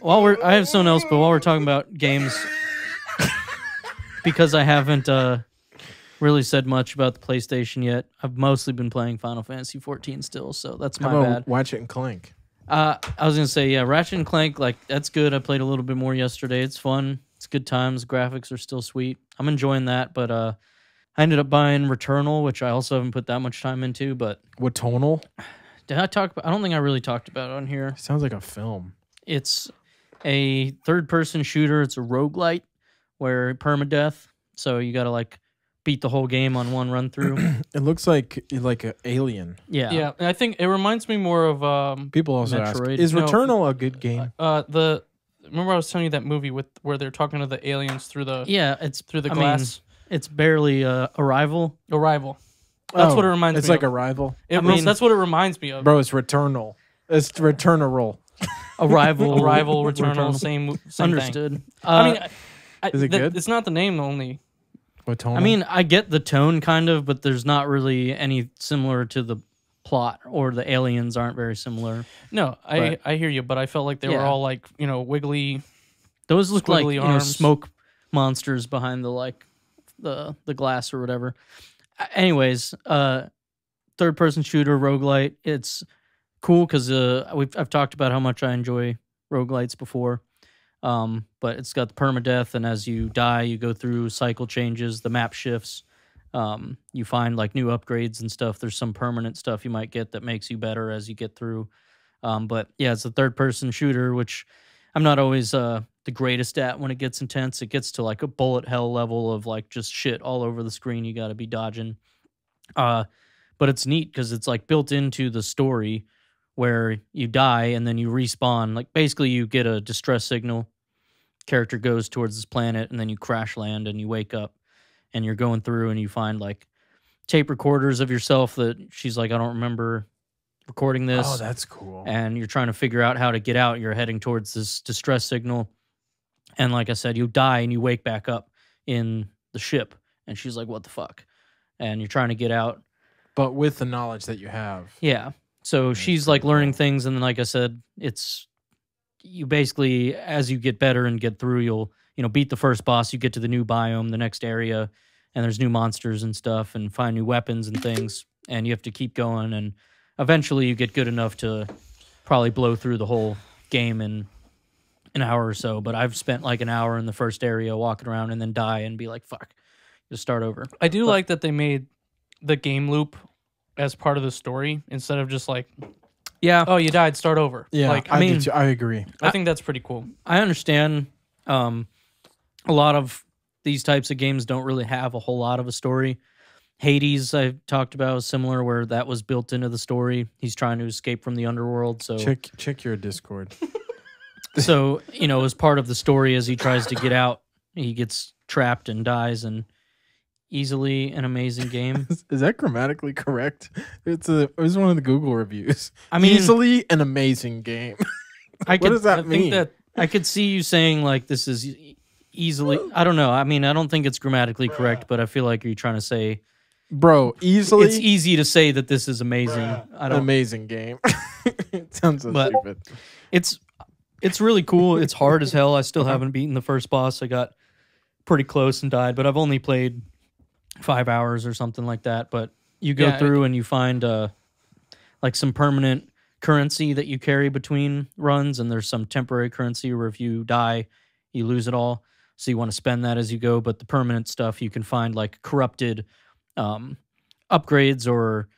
I have something else, but while we're talking about games, because I haven't really said much about the PlayStation yet, I've mostly been playing Final Fantasy 14 still, so that's my bad. Ratchet and Clank? I was gonna say, yeah, Ratchet and Clank, like that's good. I played a little bit more yesterday. It's fun. It's good times. Graphics are still sweet. I'm enjoying that, but I ended up buying Returnal, which I also haven't put that much time into. But What tonal? did I talk about? I don't think I really talked about it on here. Sounds like a film. It's a third-person shooter. It's a roguelite where permadeath. So you got to like beat the whole game on one run through. It looks like an Alien. Yeah. Yeah, and I think it reminds me more of People also ask, Metroid. is No. Returnal a good game? remember I was telling you that movie where they're talking to the aliens through the It's through the I glass. mean, it's barely Arrival. Arrival. That's what it reminds It's me like of. Arrival. That's what it reminds me of. Bro, it's Returnal. It's Returnal. Arrival. Arrival, Returnal, same Understood. thing. I mean, Is it good? It's not the name only. What tonal? I mean, I get the tone kind of, but there's not really any similar to the plot, or the aliens aren't very similar. No, I hear you, but I felt like they were Yeah. all like, wiggly. Those look like Squiggly arms. smoke monsters behind the glass or whatever. Anyways, third person shooter roguelite. It's cool because I've talked about how much I enjoy roguelites before. But it's got the permadeath, and as you die, you go through cycle changes. The map shifts. You find like new upgrades and stuff. There's some permanent stuff you might get that makes you better as you get through. But yeah, it's a third person shooter, which I'm not always the greatest at when it gets intense. It gets to like a bullet hell level of like just shit all over the screen you got to be dodging. But it's neat because it's like built into the story where you die and then you respawn. Like basically you get a distress signal. Character goes towards this planet and then you crash land and you wake up and you're going through and you find like tape recorders of yourself that she's like, I don't remember recording this. Oh, that's cool. And you're trying to figure out how to get out. You're heading towards this distress signal. And like I said, you die and you wake back up in the ship. And she's like, what the fuck? And you're trying to get out. But with the knowledge that you have. Yeah. So she's like learning things. And then, like I said, it's you basically, as you get better and get through, you'll, beat the first boss. You get to the new biome, the next area, and there's new monsters and stuff and find new weapons and things. And you have to keep going. And eventually you get good enough to probably blow through the whole game in an hour or so. But I've spent like an hour in the first area walking around and then die and be like, fuck, just start over. I do like that they made the game loop as part of the story instead of just like, yeah, oh, you died, start over. Yeah, Like, I do too. I agree. I think that's pretty cool. I understand a lot of these types of games don't really have a whole lot of a story. Hades, I talked about, is similar, where that was built into the story. He's trying to escape from the underworld. So Check your Discord. So, as part of the story, as he tries to get out, he gets trapped and dies, and easily an amazing game. Is that grammatically correct? It was one of the Google reviews. I mean, easily an amazing game. What does that mean? I could see you saying, like, this is easily... I don't know. I mean, I don't think it's grammatically correct, but I feel like you're trying to say... Bro, easily... It's easy to say that this is amazing. Amazing game. It sounds so stupid. It's really cool. It's hard as hell. I still haven't beaten the first boss. I got pretty close and died, but I've only played 5 hours or something like that. But you go through and you find like some permanent currency that you carry between runs, and there's some temporary currency where if you die, you lose it all. So you want to spend that as you go. But the permanent stuff, you can find like corrupted upgrades or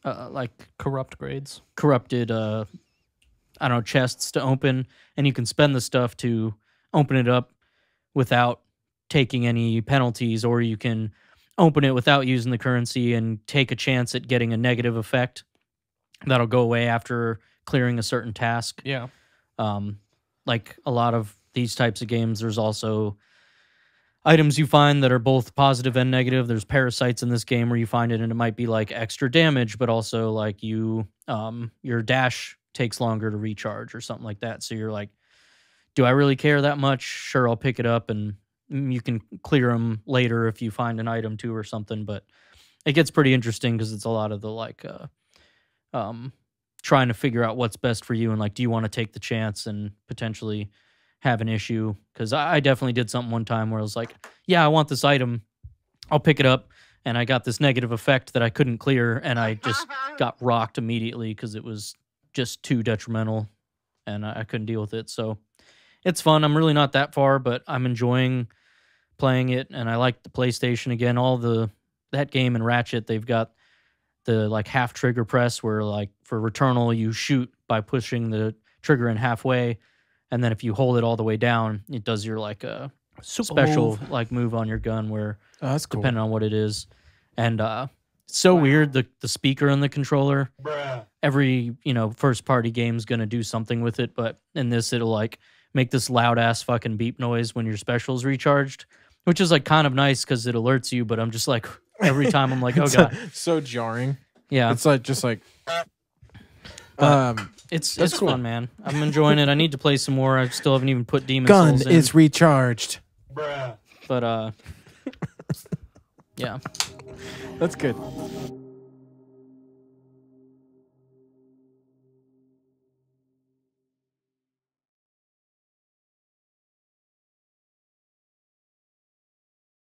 like Corrupt grades. corrupted I don't know, chests to open, and you can spend the stuff to open it up without taking any penalties, or you can open it without using the currency and take a chance at getting a negative effect that'll go away after clearing a certain task. Yeah. Like a lot of these types of games, there's also items you find that are both positive and negative. There's parasites in this game where you find it and it might be like extra damage, but also like your dash takes longer to recharge or something like that. So you're like, do I really care that much? Sure, I'll pick it up, and you can clear them later if you find an item too or something. But it gets pretty interesting because it's a lot of the like trying to figure out what's best for you and like, do you want to take the chance and potentially have an issue? Because I definitely did something one time where I was like, yeah, I want this item, I'll pick it up, and I got this negative effect that I couldn't clear, and I just got rocked immediately because it was just too detrimental, and I couldn't deal with it. So it's fun. I'm really not that far, but I'm enjoying playing it, and I like the PlayStation again. That game and Ratchet, they've got the like half trigger press where like for Returnal you shoot by pushing the trigger in halfway, and then if you hold it all the way down, it does your like a special like move on your gun where that's cool. depending on what it is. And it's so weird, the speaker and the controller. Every first party game's gonna do something with it, but in this it'll like make this loud ass fucking beep noise when your special's recharged, which is like kind of nice because it alerts you. But I'm just like every time I'm like, oh god, so jarring. Yeah, it's like just like. It's cool. fun, man. I'm enjoying it. I need to play some more. I still haven't even put Demon Gun Souls in. is recharged. But yeah, that's good.